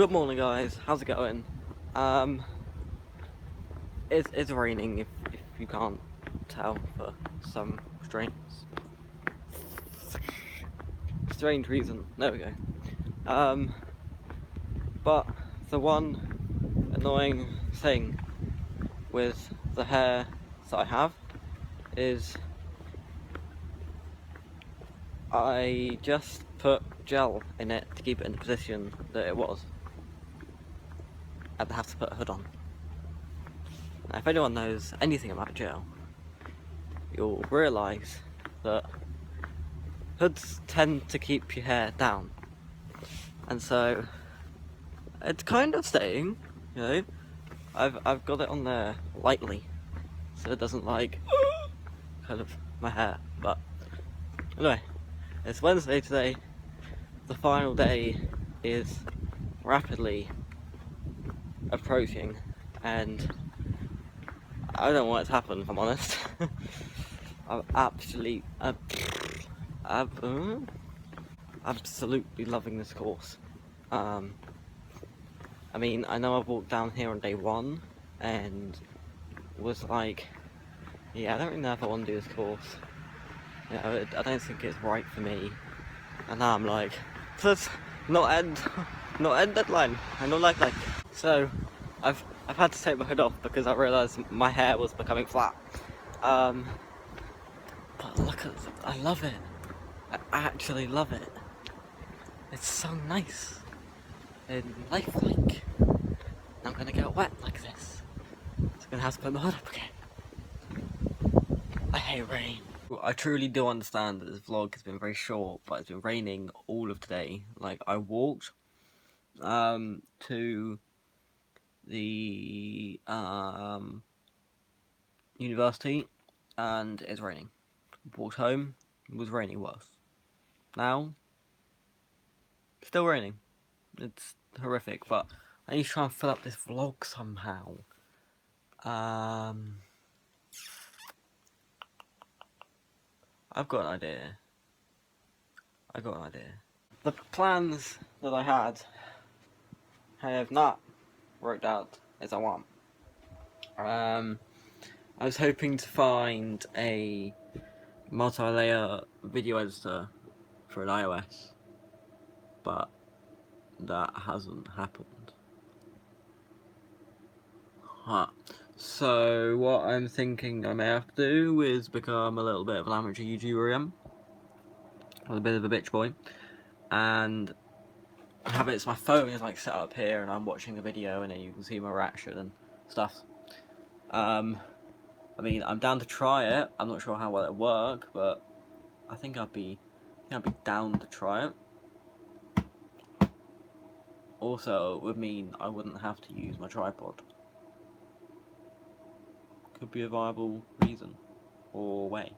Good morning, guys. How's it going? It's raining. If you can't tell for some strange reason. There we go. But the one annoying thing with the hair that I have is I just put gel in it to keep it in the position that it was. I'd have to put a hood on. Now, if anyone knows anything about gel, you'll realise that hoods tend to keep your hair down, and so it's kind of staying, you know. I've got it on there lightly, so it doesn't like kind of my hair. But anyway, it's Wednesday today. The final day is rapidly approaching, and I don't want it to happen, if I'm honest. I'm absolutely loving this course. I mean, I know I've walked down here on day one and was like, yeah, I don't really know if I want to do this course. You know, I don't think it's right for me. And now I'm like, plus not end deadline. I don't like. So I've had to take my hood off because I realised my hair was becoming flat. But look at, I love it. I actually love it. It's so nice and lifelike. I'm gonna get wet like this. So I'm gonna have to put my hood up again. I hate rain. I truly do understand that this vlog has been very short, but it's been raining all of today. Like, I walked to the university and it's raining. Walked home, it was raining worse. Now, still raining. It's horrific, but I need to try and fill up this vlog somehow. I've got an idea. The plans that I had have not worked out as I want. I was hoping to find a multi-layer video editor for an iOS, but that hasn't happened. So what I'm thinking I may have to do is become a little bit of an amateur YouTuber again. I'm a bit of a bitch boy, and have it. So my phone is like set up here, and I'm watching the video, and then you can see my reaction and stuff. I mean, I'm down to try it. I'm not sure how well it'll work, but I think I'd be down to try it. Also, it would mean I wouldn't have to use my tripod. Could be a viable reason or way.